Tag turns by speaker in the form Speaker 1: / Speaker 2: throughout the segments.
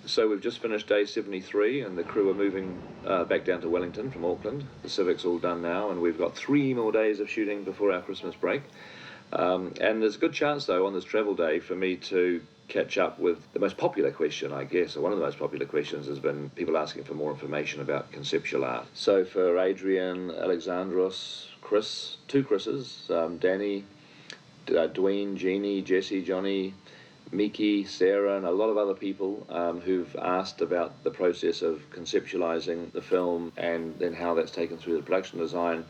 Speaker 1: So we've just finished day 73 and the crew are moving back down to Wellington from Auckland. The Civic's all done now and we've got 3 more days of shooting before our Christmas break. And there's a good chance, though, on this travel day for me to catch up with the most popular question, I guess, or one of the most popular questions has been people asking for more information about conceptual art. So for Adrian, Alexandros, Chris, 2 Chris's, Danny, Dwayne, Jeannie, Jesse, Johnny, Miki, Sarah, and a lot of other people who've asked about the process of conceptualizing the film and then how that's taken through the production design.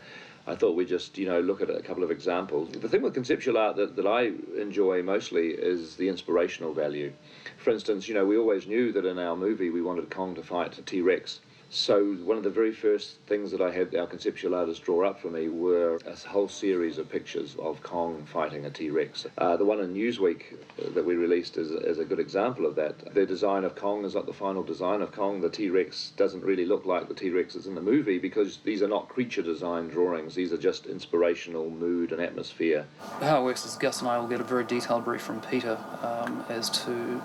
Speaker 1: I thought we'd just, look at a couple of examples. The thing with conceptual art that I enjoy mostly is the inspirational value. For instance, we always knew that in our movie we wanted Kong to fight a T-Rex. So one of the very first things that I had our conceptual artists draw up for me were a whole series of pictures of Kong fighting a T-Rex. The one in Newsweek that we released is a good example of that. The design of Kong is not the final design of Kong. The T-Rex doesn't really look like the T-Rex in the movie because these are not creature design drawings. These are just inspirational mood and atmosphere.
Speaker 2: How it works is Gus and I will get a very detailed brief from Peter as to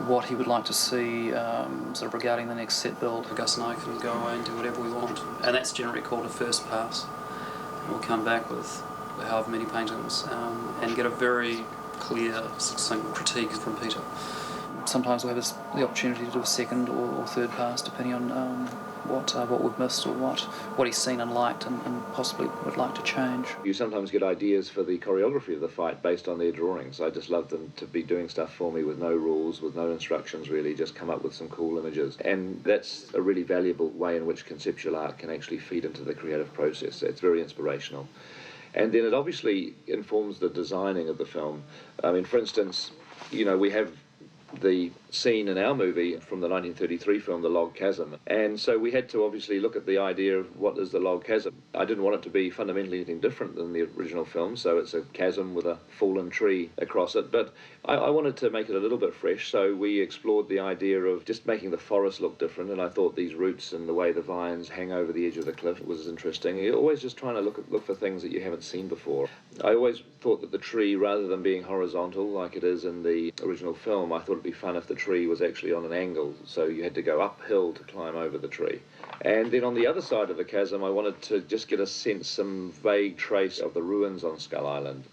Speaker 2: what he would like to see sort of regarding the next set build. Gus and I can go away and do whatever we want, and that's generally called a first pass. We'll come back with however many paintings and get a very clear, succinct critique from Peter. Sometimes we have the opportunity to do a second or third pass depending on what we've missed or what he's seen and liked and possibly would like to change.
Speaker 1: You sometimes get ideas for the choreography of the fight based on their drawings. I just love them to be doing stuff for me with no rules, with no instructions really, just come up with some cool images. And that's a really valuable way in which conceptual art can actually feed into the creative process. It's very inspirational. And then it obviously informs the designing of the film. I mean, for instance, we have the scene in our movie from the 1933 film, The Log Chasm. And so we had to obviously look at the idea of what is the log chasm. I didn't want it to be fundamentally anything different than the original film, so it's a chasm with a fallen tree across it. But I wanted to make it a little bit fresh, so we explored the idea of just making the forest look different, and I thought these roots and the way the vines hang over the edge of the cliff was interesting. You're always just trying to look for things that you haven't seen before. I always thought that the tree, rather than being horizontal like it is in the original film, I thought it'd be fun if the tree was actually on an angle, so you had to go uphill to climb over the tree. And then on the other side of the chasm, I wanted to just get a sense, some vague trace of the ruins on Skull Island.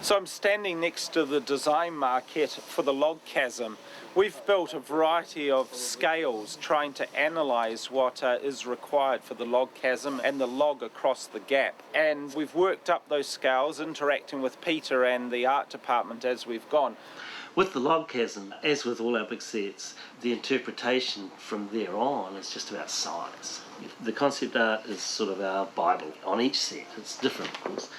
Speaker 3: So I'm standing next to the design maquette for the log chasm. We've built a variety of scales trying to analyse what is required for the log chasm and the log across the gap. And we've worked up those scales, interacting with Peter and the art department as we've gone.
Speaker 4: With the log chasm, as with all our big sets, the interpretation from there on is just about size. The concept art is sort of our Bible on each set. It's different, of course.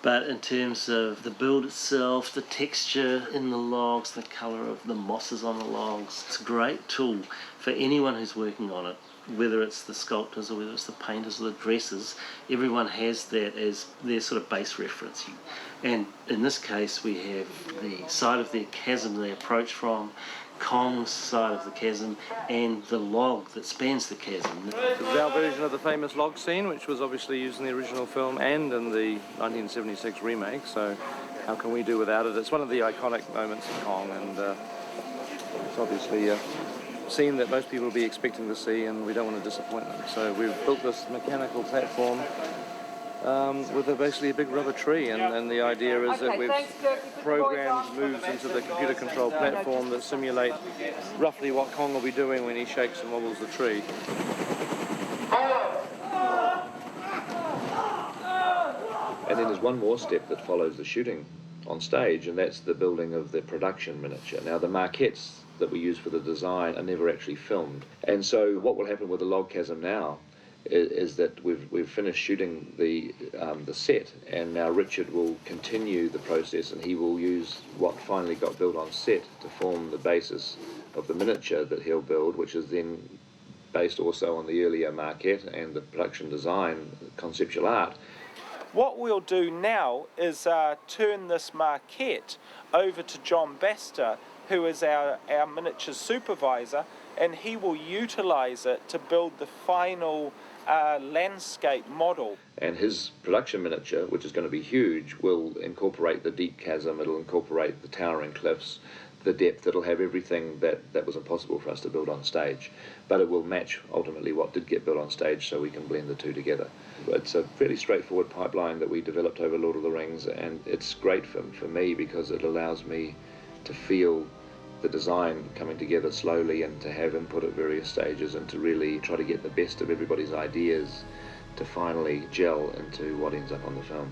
Speaker 4: But in terms of the build itself, the texture in the logs, the colour of the mosses on the logs, it's a great tool for anyone who's working on it, whether it's the sculptors or whether it's the painters or the dressers. Everyone has that as their sort of base reference. And in this case, we have the side of the chasm they approach from, Kong's side of the chasm, and the log that spans the chasm.
Speaker 5: This is our version of the famous log scene, which was obviously used in the original film and in the 1976 remake, so how can we do without it? It's one of the iconic moments of Kong, and it's obviously a scene that most people will be expecting to see, and we don't want to disappoint them. So we've built this mechanical platform with basically a big rubber tree, and the idea is that we've programmed moves into the computer-controlled platform that simulate roughly what Kong will be doing when he shakes and wobbles the tree.
Speaker 1: And then there's one more step that follows the shooting on stage, and that's the building of the production miniature. Now, the maquettes that we use for the design are never actually filmed. And so what will happen with the log chasm now is that we've finished shooting the set, and now Richard will continue the process, and he will use what finally got built on set to form the basis of the miniature that he'll build, which is then based also on the earlier maquette and the production design, conceptual art.
Speaker 3: What we'll do now is turn this maquette over to John Baster, who is our miniature supervisor, and he will utilise it to build the final landscape model.
Speaker 1: And his production miniature, which is going to be huge, will incorporate the deep chasm, it'll incorporate the towering cliffs, the depth. It'll have everything that was impossible for us to build on stage, but it will match ultimately what did get built on stage, so we can blend the two together. It's a fairly straightforward pipeline that we developed over Lord of the Rings, and it's great for me because it allows me to feel the design coming together slowly and to have input at various stages and to really try to get the best of everybody's ideas to finally gel into what ends up on the film.